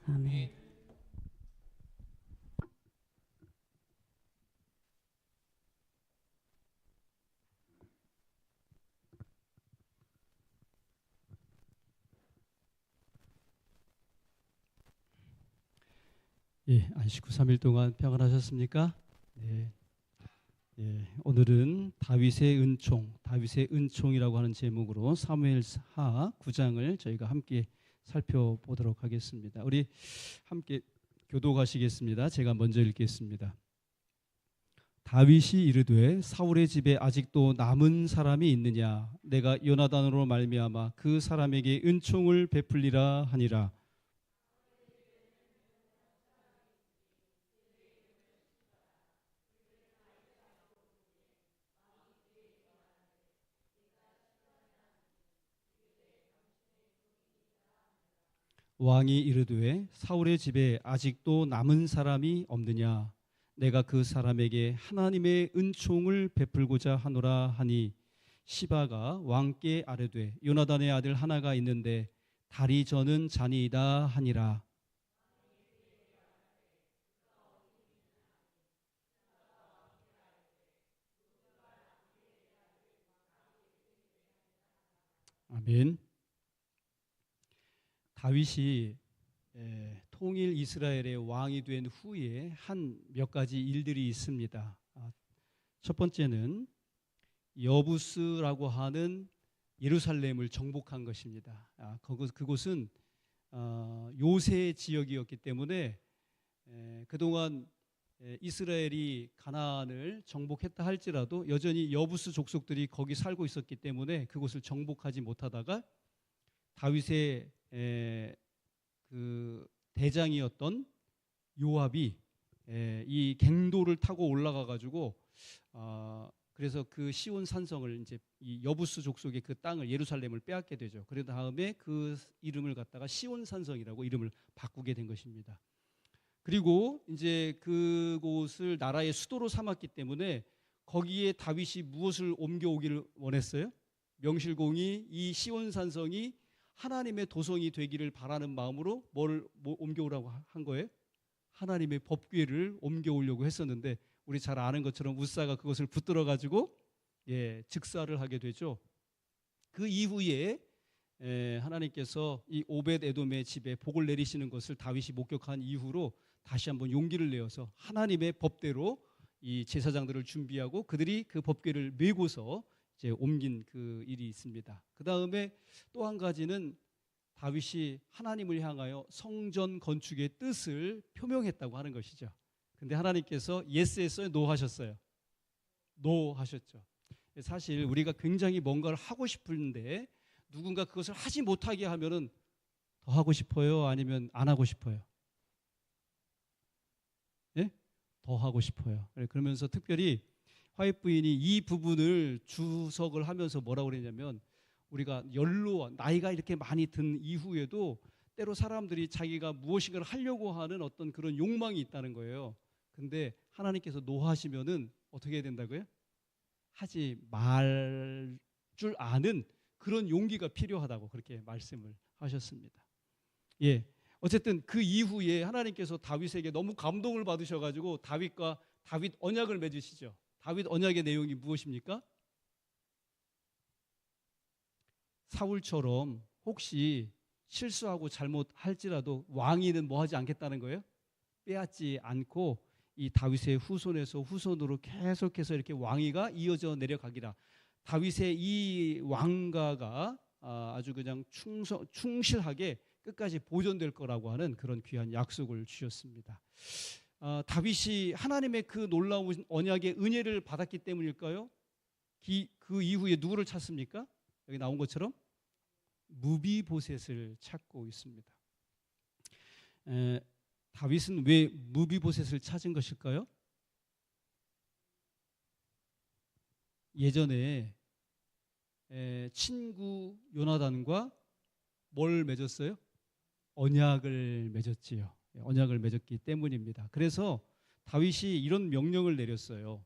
아멘. 예, 안식 후 3일 동안 평안하셨습니까? 네. 예, 오늘은 다윗의 은총이라고 하는 제목으로 사무엘하 9장을 저희가 함께 살펴보도록 하겠습니다. 우리 함께 교독하시겠습니다. 제가 먼저 읽겠습니다. 다윗이 이르되 사울의 집에 아직도 남은 사람이 있느냐? 내가 요나단으로 말미암아 그 사람에게 은총을 베풀리라 하니라. 왕이 이르되 사울의 집에 아직도 남은 사람이 없느냐? 내가 그 사람에게 하나님의 은총을 베풀고자 하노라 하니 시바가 왕께 아뢰되 요나단의 아들 하나가 있는데 다리 저는 자니이다 하니라. 아멘. 다윗이 통일 이스라엘의 왕이 된 후에 한 몇 가지 일들이 있습니다. 첫 번째는 여부스라고 하는 예루살렘을 정복한 것입니다. 그곳은 요새 지역이었기 때문에 그동안 이스라엘이 가나안을 정복했다 할지라도 여전히 여부스 족속들이 거기 살고 있었기 때문에 그곳을 정복하지 못하다가 다윗의 그 대장이었던 요압이 이 갱도를 타고 올라가 가지고 그래서 그 시온 산성을 이제 이 여부스 족속의 그 땅을 예루살렘을 빼앗게 되죠. 그런 다음에 그 이름을 갖다가 시온 산성이라고 이름을 바꾸게 된 것입니다. 그리고 이제 그곳을 나라의 수도로 삼았기 때문에 거기에 다윗이 무엇을 옮겨오기를 원했어요? 명실공히 이 시온 산성이 하나님의 도성이 되기를 바라는 마음으로 뭘 옮겨오라고 한 거예요? 하나님의 법궤를 옮겨오려고 했었는데 우리 잘 아는 것처럼 우사가 그것을 붙들어 가지고 즉사를 하게 되죠. 그 이후에 하나님께서 이 오벳 에돔의 집에 복을 내리시는 것을 다윗이 목격한 이후로 다시 한번 용기를 내어서 하나님의 법대로 이 제사장들을 준비하고 그들이 그 법궤를 메고서 이제 옮긴 그 일이 있습니다. 그 다음에 또 한 가지는 다윗이 하나님을 향하여 성전 건축의 뜻을 표명했다고 하는 것이죠. 근데 하나님께서 예스 했어요? 노 하셨어요? 노 하셨죠. 사실 우리가 굉장히 뭔가를 하고 싶은데 누군가 그것을 하지 못하게 하면은 더 하고 싶어요? 아니면 안 하고 싶어요? 예? 더 하고 싶어요. 그러면서 특별히 화이트 부인이 이 부분을 주석을 하면서 뭐라고 그랬냐면 우리가 연로 나이가 이렇게 많이 든 이후에도 때로 사람들이 자기가 무엇인가를 하려고 하는 어떤 그런 욕망이 있다는 거예요. 근데 하나님께서 노하시면은 어떻게 해야 된다고요? 하지 말 줄 아는 그런 용기가 필요하다고 그렇게 말씀을 하셨습니다. 예. 어쨌든 그 이후에 하나님께서 다윗에게 너무 감동을 받으셔가지고 다윗과 다윗 언약을 맺으시죠. 다윗 언약의 내용이 무엇입니까? 사울처럼 혹시 실수하고 잘못할지라도 왕위는 뭐 하지 않겠다는 거예요? 빼앗지 않고 이 다윗의 후손에서 후손으로 계속해서 이렇게 왕위가 이어져 내려가기라. 다윗의 이 왕가가 아주 그냥 충실하게 끝까지 보존될 거라고 하는 그런 귀한 약속을 주셨습니다. 다윗이 하나님의 그 놀라운 언약의 은혜를 받았기 때문일까요? 그 이후에 누구를 찾습니까? 여기 나온 것처럼 무비보셋을 찾고 있습니다. 다윗은 왜 무비보셋을 찾은 것일까요? 예전에 친구 요나단과 뭘 맺었어요? 언약을 맺었지요. 언약을 맺었기 때문입니다. 그래서 다윗이 이런 명령을 내렸어요.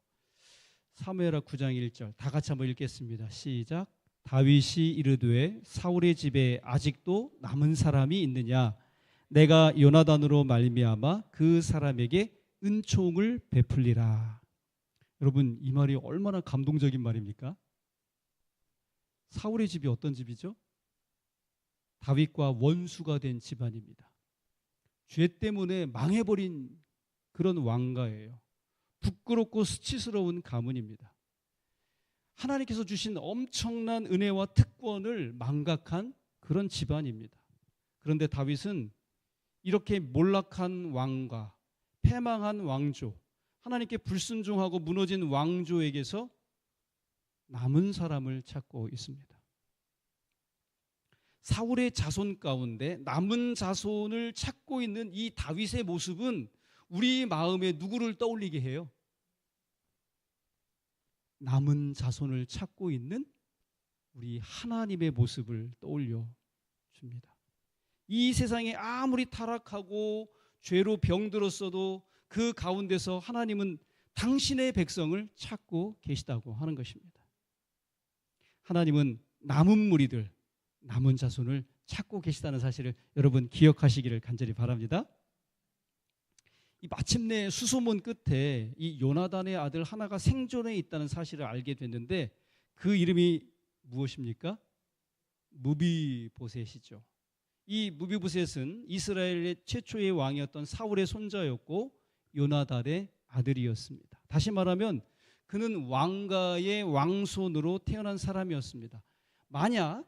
사무엘하 9장 1절 다 같이 한번 읽겠습니다. 시작. 다윗이 이르되 사울의 집에 아직도 남은 사람이 있느냐? 내가 요나단으로 말미암아 그 사람에게 은총을 베풀리라. 여러분, 이 말이 얼마나 감동적인 말입니까? 사울의 집이 어떤 집이죠? 다윗과 원수가 된 집안입니다. 죄 때문에 망해버린 그런 왕가예요. 부끄럽고 수치스러운 가문입니다. 하나님께서 주신 엄청난 은혜와 특권을 망각한 그런 집안입니다. 그런데 다윗은 이렇게 몰락한 왕가, 패망한 왕조, 하나님께 불순종하고 무너진 왕조에게서 남은 사람을 찾고 있습니다. 사울의 자손 가운데 남은 자손을 찾고 있는 이 다윗의 모습은 우리 마음에 누구를 떠올리게 해요? 남은 자손을 찾고 있는 우리 하나님의 모습을 떠올려 줍니다. 이 세상에 아무리 타락하고 죄로 병들었어도 그 가운데서 하나님은 당신의 백성을 찾고 계시다고 하는 것입니다. 하나님은 남은 무리들, 남은 자손을 찾고 계시다는 사실을 여러분 기억하시기를 간절히 바랍니다. 이 마침내 수소문 끝에 이 요나단의 아들 하나가 생존해 있다는 사실을 알게 됐는데 그 이름이 무엇입니까? 무비보셋이죠. 이 무비보셋은 이스라엘의 최초의 왕이었던 사울의 손자였고 요나단의 아들이었습니다. 다시 말하면 그는 왕가의 왕손으로 태어난 사람이었습니다. 만약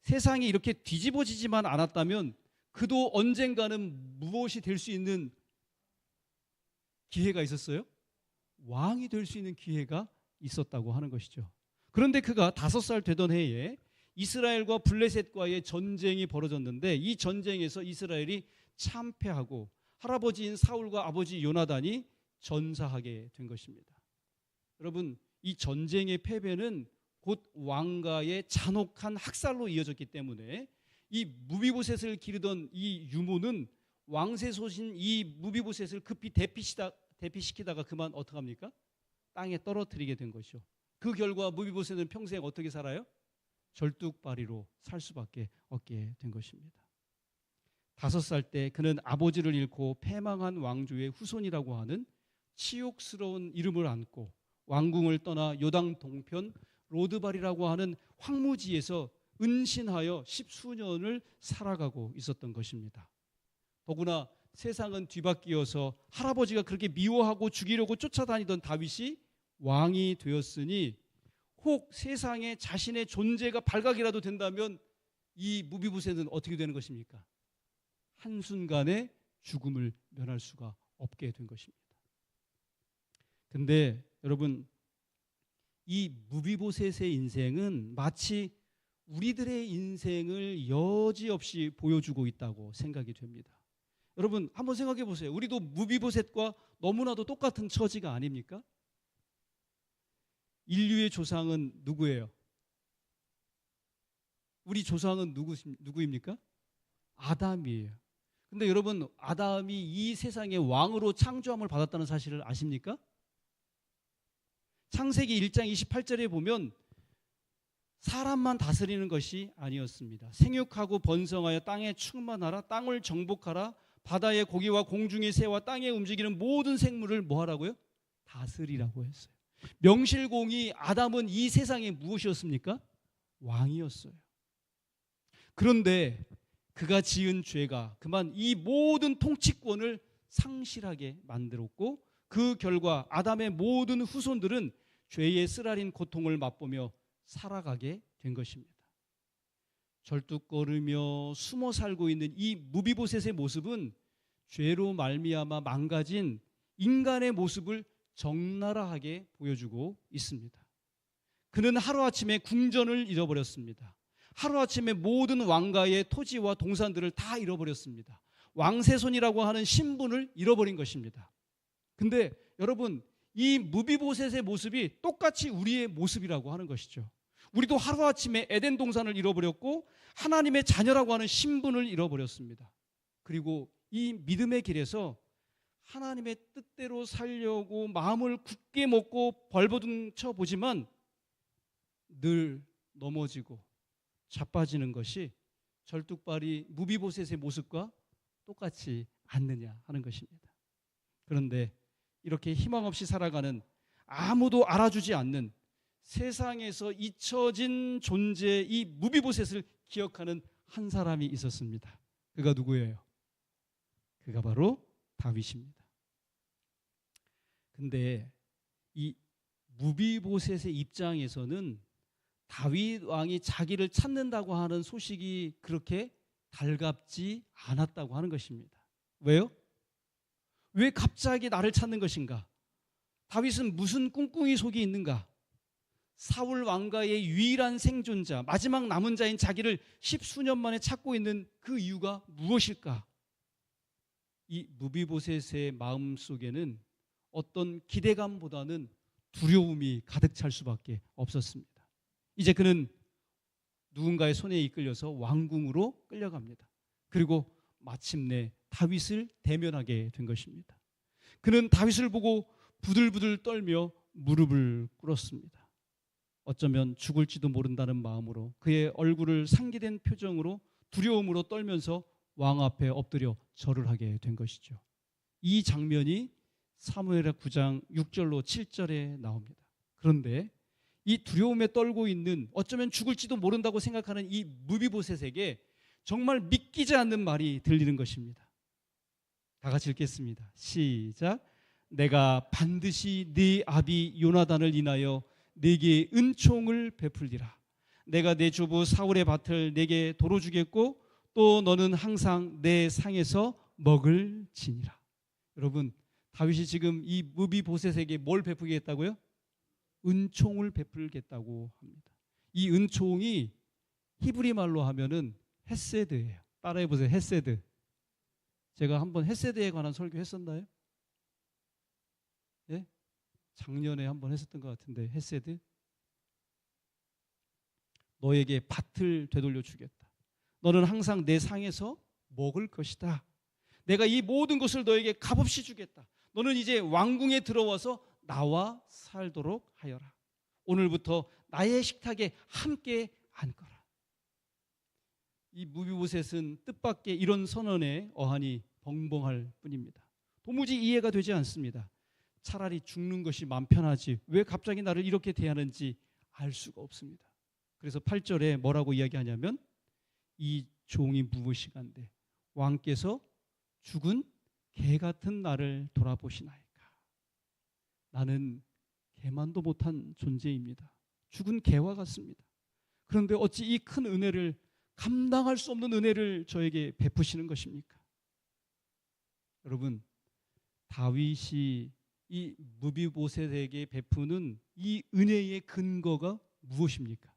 세상이 이렇게 뒤집어지지만 않았다면 그도 언젠가는 무엇이 될 수 있는 기회가 있었어요? 왕이 될 수 있는 기회가 있었다고 하는 것이죠. 그런데 그가 5살 되던 해에 이스라엘과 블레셋과의 전쟁이 벌어졌는데 이 전쟁에서 이스라엘이 참패하고 할아버지인 사울과 아버지 요나단이 전사하게 된 것입니다. 여러분, 이 전쟁의 패배는 곧 왕가의 잔혹한 학살로 이어졌기 때문에 이 무비보셋을 기르던 이 유모는 왕세 소신 이 무비보셋을 급히 대피시키다가 그만 어떡합니까? 땅에 떨어뜨리게 된 것이죠. 그 결과 무비보셋은 평생 어떻게 살아요? 절뚝발이로 살 수밖에 없게 된 것입니다. 5살 때 그는 아버지를 잃고 패망한 왕조의 후손이라고 하는 치욕스러운 이름을 안고 왕궁을 떠나 요당 동편 로드발이라고 하는 황무지에서 은신하여 10수년을 살아가고 있었던 것입니다. 더구나 세상은 뒤바뀌어서 할아버지가 그렇게 미워하고 죽이려고 쫓아다니던 다윗이 왕이 되었으니 혹 세상에 자신의 존재가 발각이라도 된다면 이 무비보셋은 어떻게 되는 것입니까? 한순간에 죽음을 면할 수가 없게 된 것입니다. 근데 여러분, 이 무비보셋의 인생은 마치 우리들의 인생을 여지없이 보여주고 있다고 생각이 됩니다. 여러분, 한번 생각해 보세요. 우리도 무비보셋과 너무나도 똑같은 처지가 아닙니까? 인류의 조상은 누구예요? 우리 조상은 누구입니까? 아담이에요. 근데 여러분, 아담이 이 세상의 왕으로 창조함을 받았다는 사실을 아십니까? 창세기 1장 28절에 보면 사람만 다스리는 것이 아니었습니다. 생육하고 번성하여 땅에 충만하라, 땅을 정복하라, 바다의 고기와 공중의 새와 땅에 움직이는 모든 생물을 뭐 하라고요? 다스리라고 했어요. 명실공히 아담은 이 세상에 무엇이었습니까? 왕이었어요. 그런데 그가 지은 죄가 그만 이 모든 통치권을 상실하게 만들었고 그 결과 아담의 모든 후손들은 죄의 쓰라린 고통을 맛보며 살아가게 된 것입니다. 절뚝거리며 숨어 살고 있는 이 무비보셋의 모습은 죄로 말미암아 망가진 인간의 모습을 적나라하게 보여주고 있습니다. 그는 하루아침에 궁전을 잃어버렸습니다. 하루아침에 모든 왕가의 토지와 동산들을 다 잃어버렸습니다. 왕세손이라고 하는 신분을 잃어버린 것입니다. 근데 여러분, 이 무비보셋의 모습이 똑같이 우리의 모습이라고 하는 것이죠. 우리도 하루아침에 에덴 동산을 잃어버렸고 하나님의 자녀라고 하는 신분을 잃어버렸습니다. 그리고 이 믿음의 길에서 하나님의 뜻대로 살려고 마음을 굳게 먹고 벌거둥쳐 보지만 늘 넘어지고 자빠지는 것이 절뚝발이 무비보셋의 모습과 똑같지 않느냐 하는 것입니다. 그런데 이렇게 희망 없이 살아가는, 아무도 알아주지 않는, 세상에서 잊혀진 존재, 이 무비보셋을 기억하는 한 사람이 있었습니다. 그가 누구예요? 그가 바로 다윗입니다. 근데 이 무비보셋의 입장에서는 다윗 왕이 자기를 찾는다고 하는 소식이 그렇게 달갑지 않았다고 하는 것입니다. 왜요? 왜 갑자기 나를 찾는 것인가? 다윗은 무슨 꿍꿍이 속이 있는가? 사울 왕가의 유일한 생존자, 마지막 남은 자인 자기를 십수년 만에 찾고 있는 그 이유가 무엇일까? 이 무비보셋의 마음 속에는 어떤 기대감보다는 두려움이 가득 찰 수밖에 없었습니다. 이제 그는 누군가의 손에 이끌려서 왕궁으로 끌려갑니다. 그리고 마침내 다윗을 대면하게 된 것입니다. 그는 다윗을 보고 부들부들 떨며 무릎을 꿇었습니다. 어쩌면 죽을지도 모른다는 마음으로 그의 얼굴을 상기된 표정으로 두려움으로 떨면서 왕 앞에 엎드려 절을 하게 된 것이죠. 이 장면이 사무엘하 9장 6절로 7절에 나옵니다. 그런데 이 두려움에 떨고 있는, 어쩌면 죽을지도 모른다고 생각하는 이 무비보셋에게 정말 믿기지 않는 말이 들리는 것입니다. 다 같이 읽겠습니다. 시작. 내가 반드시 네 아비 요나단을 인하여 네게 은총을 베풀리라. 내가 내 주부 사울의 밭을 네게 도로 주겠고 또 너는 항상 내 상에서 먹을 지니라. 여러분, 다윗이 지금 이 무비보셋에게 뭘 베풀겠다고요? 은총을 베풀겠다고 합니다. 이 은총이 히브리 말로 하면은 헤세드예요. 따라해 보세요. 헤세드. 제가 한번 헤세드에 관한 설교 했었나요? 예? 작년에 한번 했었던 것 같은데, 헤세드. 너에게 밭을 되돌려 주겠다. 너는 항상 내 상에서 먹을 것이다. 내가 이 모든 것을 너에게 값없이 주겠다. 너는 이제 왕궁에 들어와서 나와 살도록 하여라. 오늘부터 나의 식탁에 함께 앉거라. 이 무비보셋은 뜻밖의 이런 선언에 어안이 벙벙할 뿐입니다. 도무지 이해가 되지 않습니다. 차라리 죽는 것이 마음 편하지 왜 갑자기 나를 이렇게 대하는지 알 수가 없습니다. 그래서 8절에 뭐라고 이야기하냐면, 이 종이 무엇이간데 왕께서 죽은 개 같은 나를 돌아보시나이까. 나는 개만도 못한 존재입니다. 죽은 개와 같습니다. 그런데 어찌 이 큰 은혜를, 감당할 수 없는 은혜를 저에게 베푸시는 것입니까? 여러분, 다윗이 이 무비보셋에게 베푸는 이 은혜의 근거가 무엇입니까?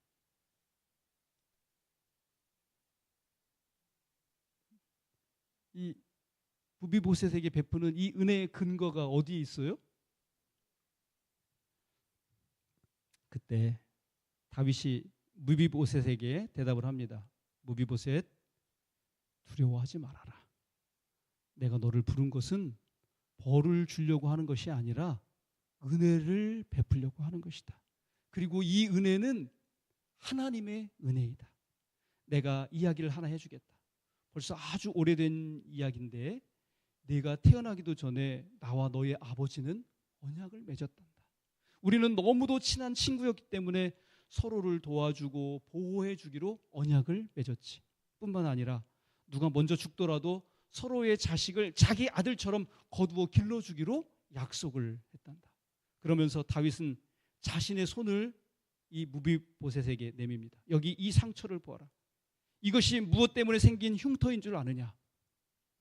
이 무비보셋에게 베푸는 이 은혜의 근거가 어디에 있어요? 그때 다윗이 무비보셋에게 대답을 합니다. 무비보셋, 두려워하지 말아라. 내가 너를 부른 것은 벌을 주려고 하는 것이 아니라 은혜를 베풀려고 하는 것이다. 그리고 이 은혜는 하나님의 은혜이다. 내가 이야기를 하나 해주겠다. 벌써 아주 오래된 이야기인데, 네가 태어나기도 전에 나와 너의 아버지는 언약을 맺었단다. 우리는 너무도 친한 친구였기 때문에 서로를 도와주고 보호해 주기로 언약을 맺었지. 뿐만 아니라 누가 먼저 죽더라도 서로의 자식을 자기 아들처럼 거두어 길러주기로 약속을 했단다. 그러면서 다윗은 자신의 손을 이 무비보셋에게 내밉니다. 여기 이 상처를 보아라. 이것이 무엇 때문에 생긴 흉터인 줄 아느냐?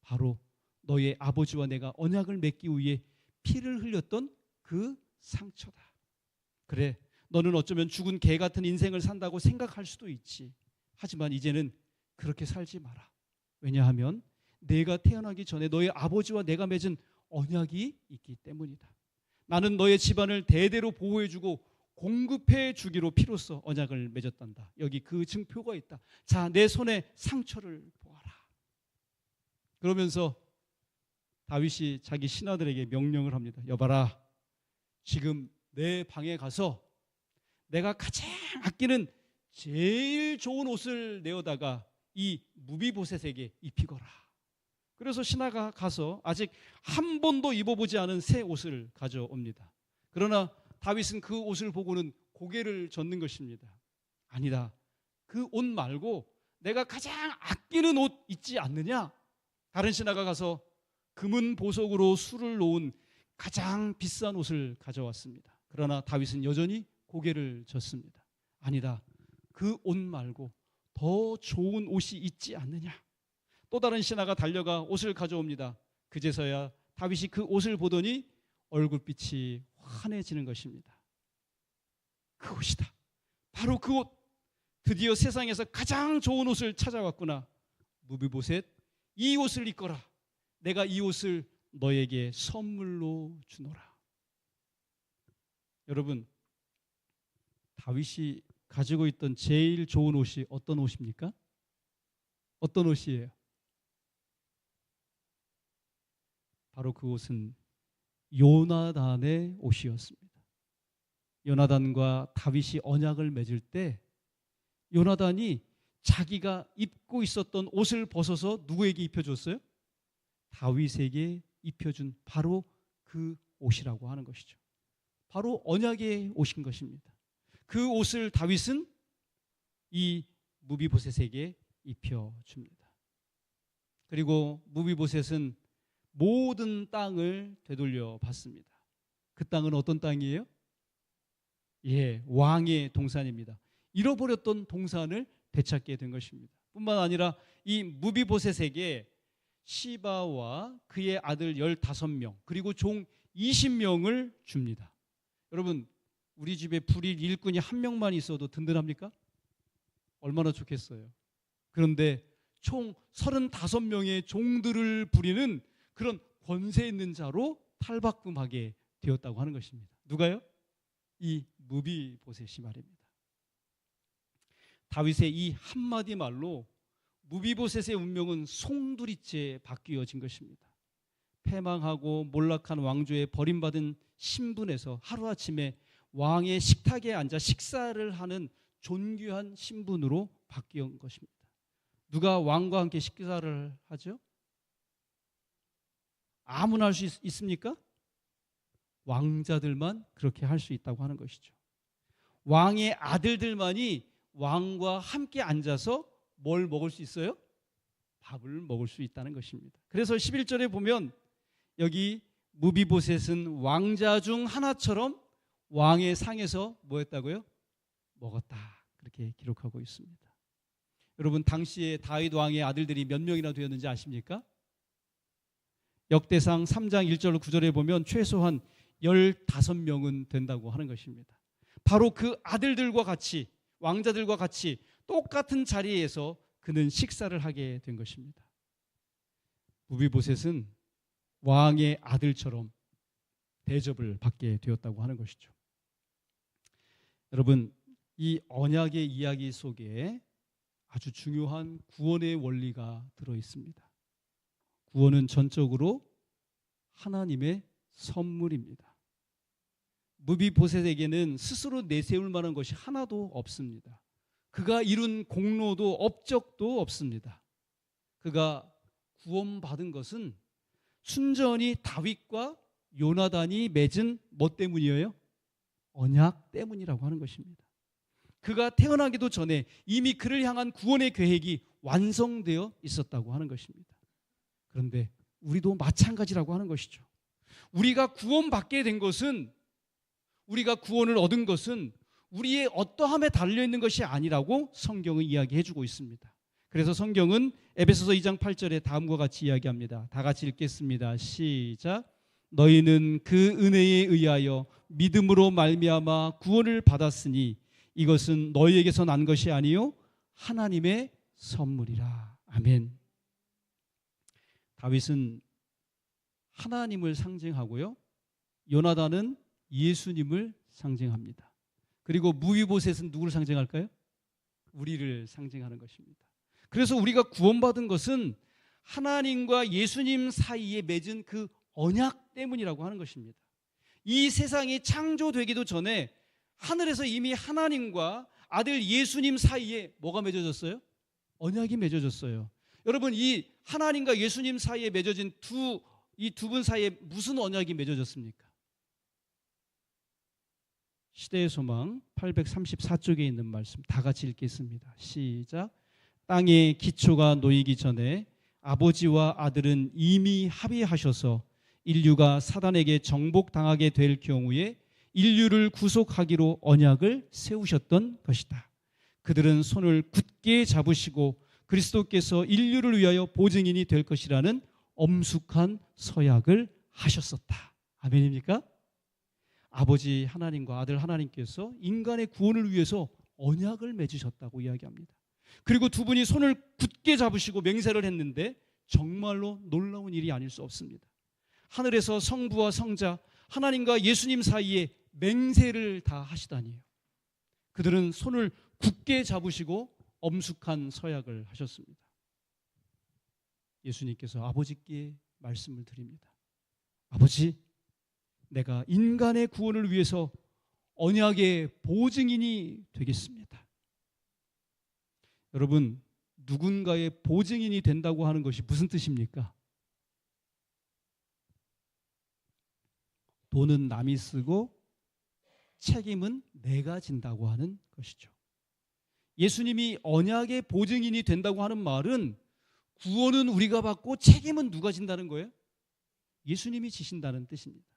바로 너의 아버지와 내가 언약을 맺기 위해 피를 흘렸던 그 상처다. 그래, 너는 어쩌면 죽은 개 같은 인생을 산다고 생각할 수도 있지. 하지만 이제는 그렇게 살지 마라. 왜냐하면 내가 태어나기 전에 너의 아버지와 내가 맺은 언약이 있기 때문이다. 나는 너의 집안을 대대로 보호해주고 공급해 주기로 피로써 언약을 맺었단다. 여기 그 증표가 있다. 자, 내 손에 상처를 보아라. 그러면서 다윗이 자기 신하들에게 명령을 합니다. 여봐라, 지금 내 방에 가서 내가 가장 아끼는 제일 좋은 옷을 내어다가 이 무비보셋에게 입히거라. 그래서 신하가 가서 아직 한 번도 입어보지 않은 새 옷을 가져옵니다. 그러나 다윗은 그 옷을 보고는 고개를 젓는 것입니다. 아니다. 그 옷 말고 내가 가장 아끼는 옷 있지 않느냐? 다른 신하가 가서 금은 보석으로 술을 놓은 가장 비싼 옷을 가져왔습니다. 그러나 다윗은 여전히 고개를 젓습니다. 아니다. 그 옷 말고 더 좋은 옷이 있지 않느냐? 또 다른 신하가 달려가 옷을 가져옵니다. 그제서야 다윗이 그 옷을 보더니 얼굴빛이 환해지는 것입니다. 그 옷이다. 바로 그 옷. 드디어 세상에서 가장 좋은 옷을 찾아왔구나. 무비보셋, 이 옷을 입거라. 내가 이 옷을 너에게 선물로 주노라. 여러분, 다윗이 가지고 있던 제일 좋은 옷이 어떤 옷입니까? 어떤 옷이에요? 바로 그 옷은 요나단의 옷이었습니다. 요나단과 다윗이 언약을 맺을 때 요나단이 자기가 입고 있었던 옷을 벗어서 누구에게 입혀줬어요? 다윗에게 입혀준 바로 그 옷이라고 하는 것이죠. 바로 언약의 옷인 것입니다. 그 옷을 다윗은 이 무비보셋에게 입혀줍니다. 그리고 무비보셋은 모든 땅을 되돌려 받습니다. 그 땅은 어떤 땅이에요? 왕의 동산입니다. 잃어버렸던 동산을 되찾게 된 것입니다. 뿐만 아니라 이 무비보셋에게 시바와 그의 아들 15명 그리고 종 20명을 줍니다. 여러분, 우리 집에 불일 일꾼이 한 명만 있어도 든든합니까? 얼마나 좋겠어요. 그런데 총 35명의 종들을 부리는 그런 권세 있는 자로 탈바꿈하게 되었다고 하는 것입니다. 누가요? 이 무비보셋이 말입니다. 다윗의 이 한마디 말로 무비보셋의 운명은 송두리째 바뀌어진 것입니다. 패망하고 몰락한 왕조에 버림받은 신분에서 하루아침에 왕의 식탁에 앉아 식사를 하는 존귀한 신분으로 바뀐 것입니다. 누가 왕과 함께 식사를 하죠? 아무나 할 수 있습니까? 왕자들만 그렇게 할 수 있다고 하는 것이죠. 왕의 아들들만이 왕과 함께 앉아서 뭘 먹을 수 있어요? 밥을 먹을 수 있다는 것입니다. 그래서 11절에 보면 여기 무비보셋은 왕자 중 하나처럼 왕의 상에서 뭐 했다고요? 먹었다. 그렇게 기록하고 있습니다. 여러분, 당시에 다윗 왕의 아들들이 몇 명이나 되었는지 아십니까? 역대상 3장 1절 9절에 보면 최소한 15명은 된다고 하는 것입니다. 바로 그 아들들과 같이, 왕자들과 같이 똑같은 자리에서 그는 식사를 하게 된 것입니다. 무비보셋은 왕의 아들처럼 대접을 받게 되었다고 하는 것이죠. 여러분, 이 언약의 이야기 속에 아주 중요한 구원의 원리가 들어 있습니다. 구원은 전적으로 하나님의 선물입니다. 무비보셋에게는 스스로 내세울 만한 것이 하나도 없습니다. 그가 이룬 공로도 업적도 없습니다. 그가 구원받은 것은 순전히 다윗과 요나단이 맺은 뭐 때문이에요? 언약 때문이라고 하는 것입니다. 그가 태어나기도 전에 이미 그를 향한 구원의 계획이 완성되어 있었다고 하는 것입니다. 그런데 우리도 마찬가지라고 하는 것이죠. 우리가 구원받게 된 것은, 우리가 구원을 얻은 것은 우리의 어떠함에 달려있는 것이 아니라고 성경은 이야기해 주고 있습니다. 그래서 성경은 에베소서 2장 8절에 다음과 같이 이야기합니다. 다 같이 읽겠습니다. 시작. 너희는 그 은혜에 의하여 믿음으로 말미암아 구원을 받았으니 이것은 너희에게서 난 것이 아니요 하나님의 선물이라. 아멘. 다윗은 하나님을 상징하고요, 요나단은 예수님을 상징합니다. 그리고 무비보셋은 누구를 상징할까요? 우리를 상징하는 것입니다. 그래서 우리가 구원받은 것은 하나님과 예수님 사이에 맺은 그 언약 때문이라고 하는 것입니다. 이 세상이 창조되기도 전에 하늘에서 이미 하나님과 아들 예수님 사이에 뭐가 맺어졌어요? 언약이 맺어졌어요. 여러분, 이 하나님과 예수님 사이에 맺어진 이 두 분 사이에 무슨 언약이 맺어졌습니까? 시대의 소망 834쪽에 있는 말씀 다 같이 읽겠습니다. 시작. 땅의 기초가 놓이기 전에 아버지와 아들은 이미 합의하셔서 인류가 사단에게 정복당하게 될 경우에 인류를 구속하기로 언약을 세우셨던 것이다. 그들은 손을 굳게 잡으시고 그리스도께서 인류를 위하여 보증인이 될 것이라는 엄숙한 서약을 하셨었다. 아멘입니까? 아버지 하나님과 아들 하나님께서 인간의 구원을 위해서 언약을 맺으셨다고 이야기합니다. 그리고 두 분이 손을 굳게 잡으시고 맹세를 했는데 정말로 놀라운 일이 아닐 수 없습니다. 하늘에서 성부와 성자 하나님과 예수님 사이에 맹세를 다 하시다니요. 그들은 손을 굳게 잡으시고 엄숙한 서약을 하셨습니다. 예수님께서 아버지께 말씀을 드립니다. 아버지, 내가 인간의 구원을 위해서 언약의 보증인이 되겠습니다. 여러분, 누군가의 보증인이 된다고 하는 것이 무슨 뜻입니까? 돈은 남이 쓰고 책임은 내가 진다고 하는 것이죠. 예수님이 언약의 보증인이 된다고 하는 말은 구원은 우리가 받고 책임은 누가 진다는 거예요? 예수님이 지신다는 뜻입니다.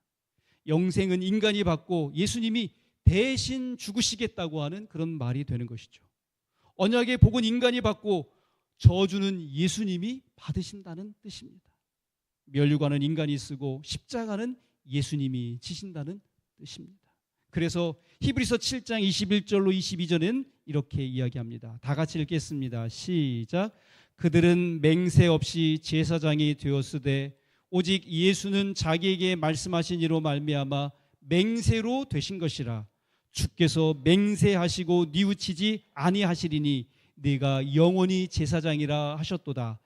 영생은 인간이 받고 예수님이 대신 죽으시겠다고 하는 그런 말이 되는 것이죠. 언약의 복은 인간이 받고 저주는 예수님이 받으신다는 뜻입니다. 면류관은 인간이 쓰고 십자가는 예수님이 지신다는 뜻입니다. 그래서 히브리서 7장 21절로 22절은 이렇게 이야기합니다. 다 같이 읽겠습니다. 시작. 그들은 맹세 없이 제사장이 되었으되 오직 예수는 자기에게 말씀하신 이로 말미암아 맹세로 되신 것이라. 주께서 맹세하시고 뉘우치지 아니하시리니 네가 영원히 제사장이라 하셨도다.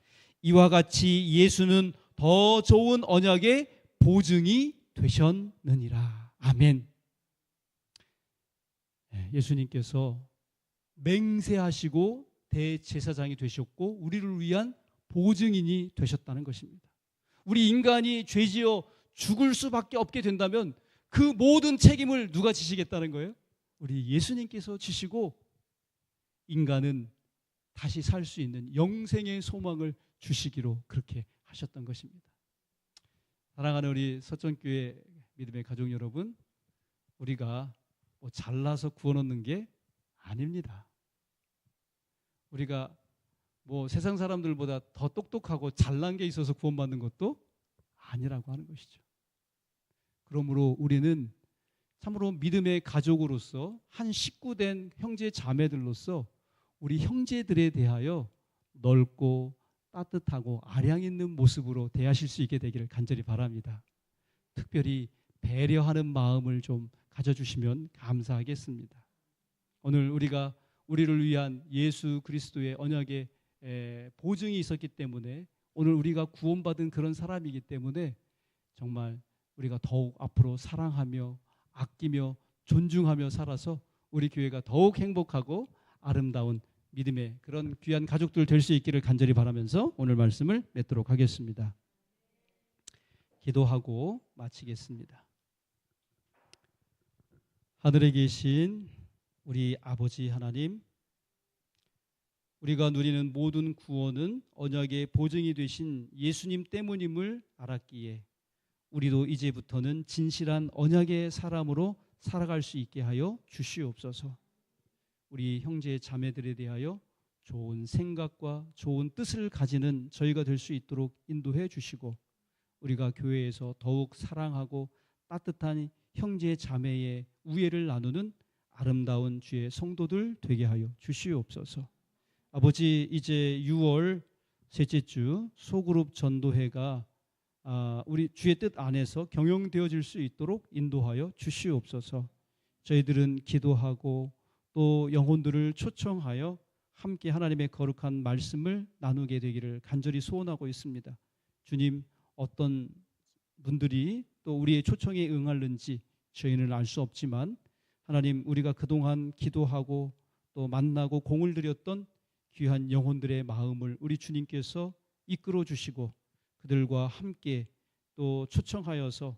이와 같이 예수는 더 좋은 언약의 보증이 되셨느니라. 아멘. 예수님께서 맹세하시고 대제사장이 되셨고 우리를 위한 보증인이 되셨다는 것입니다. 우리 인간이 죄지어 죽을 수밖에 없게 된다면 그 모든 책임을 누가 지시겠다는 거예요? 우리 예수님께서 지시고 인간은 다시 살 수 있는 영생의 소망을 주시기로 그렇게 하셨던 것입니다. 사랑하는 우리 서천교회 믿음의 가족 여러분, 우리가 잘나서 구원 얻는 게 아닙니다. 우리가 세상 사람들보다 더 똑똑하고 잘난 게 있어서 구원받는 것도 아니라고 하는 것이죠. 그러므로 우리는 참으로 믿음의 가족으로서 한 식구된 형제 자매들로서 우리 형제들에 대하여 넓고 따뜻하고 아량 있는 모습으로 대하실 수 있게 되기를 간절히 바랍니다. 특별히 배려하는 마음을 좀 가져주시면 감사하겠습니다. 오늘 우리가 우리를 위한 예수 그리스도의 언약의 보증이 있었기 때문에 오늘 우리가 구원받은 그런 사람이기 때문에 정말 우리가 더욱 앞으로 사랑하며 아끼며 존중하며 살아서 우리 교회가 더욱 행복하고 아름다운 믿음의 그런 귀한 가족들 될 수 있기를 간절히 바라면서 오늘 말씀을 맺도록 하겠습니다. 기도하고 마치겠습니다. 하늘에 계신 우리 아버지 하나님, 우리가 누리는 모든 구원은 언약의 보증이 되신 예수님 때문임을 알았기에 우리도 이제부터는 진실한 언약의 사람으로 살아갈 수 있게 하여 주시옵소서. 우리 형제 자매들에 대하여 좋은 생각과 좋은 뜻을 가지는 저희가 될 수 있도록 인도해 주시고 우리가 교회에서 더욱 사랑하고 따뜻한 형제 자매의 우애를 나누는 아름다운 주의 성도들 되게 하여 주시옵소서. 아버지, 이제 6월 셋째 주 소그룹 전도회가 우리 주의 뜻 안에서 경영되어질 수 있도록 인도하여 주시옵소서. 저희들은 기도하고 또 영혼들을 초청하여 함께 하나님의 거룩한 말씀을 나누게 되기를 간절히 소원하고 있습니다. 주님, 어떤 분들이 또 우리의 초청에 응할는지 저희는 알 수 없지만 하나님, 우리가 그동안 기도하고 또 만나고 공을 들였던 귀한 영혼들의 마음을 우리 주님께서 이끌어 주시고 그들과 함께 또 초청하여서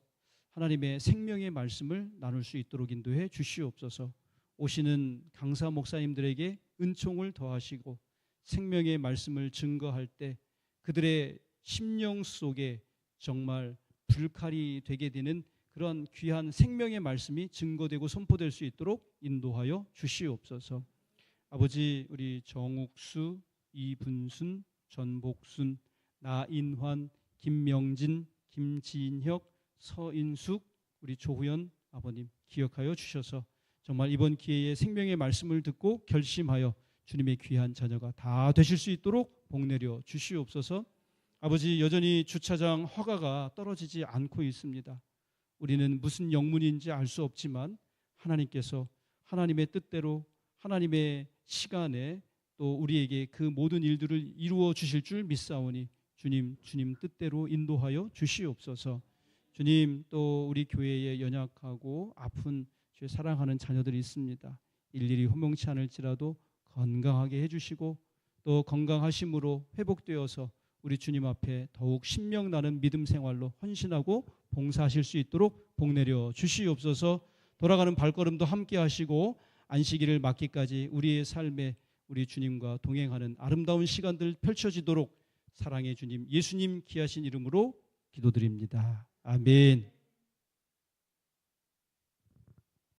하나님의 생명의 말씀을 나눌 수 있도록 인도해 주시옵소서. 오시는 강사 목사님들에게 은총을 더하시고 생명의 말씀을 증거할 때 그들의 심령 속에 정말 불칼이 되게 되는 그런 귀한 생명의 말씀이 증거되고 선포될 수 있도록 인도하여 주시옵소서. 아버지, 우리 정욱수, 이분순, 전복순, 나인환, 김명진, 김진혁, 서인숙, 우리 조후연 아버님 기억하여 주셔서 정말 이번 기회에 생명의 말씀을 듣고 결심하여 주님의 귀한 자녀가 다 되실 수 있도록 복내려 주시옵소서. 아버지, 여전히 주차장 허가가 떨어지지 않고 있습니다. 우리는 무슨 영문인지 알 수 없지만 하나님께서 하나님의 뜻대로 하나님의 시간에 또 우리에게 그 모든 일들을 이루어 주실 줄 믿사오니 주님 뜻대로 인도하여 주시옵소서. 주님, 또 우리 교회에 연약하고 아픈 주의 사랑하는 자녀들이 있습니다. 일일이 호명치 않을지라도 건강하게 해주시고 또 건강하심으로 회복되어서 우리 주님 앞에 더욱 신명나는 믿음 생활로 헌신하고 봉사하실 수 있도록 복내려 주시옵소서. 돌아가는 발걸음도 함께 하시고 안식일을 맞기까지 우리의 삶에 우리 주님과 동행하는 아름다운 시간들 펼쳐지도록 사랑의 주님 예수님 귀하신 이름으로 기도드립니다. 아멘.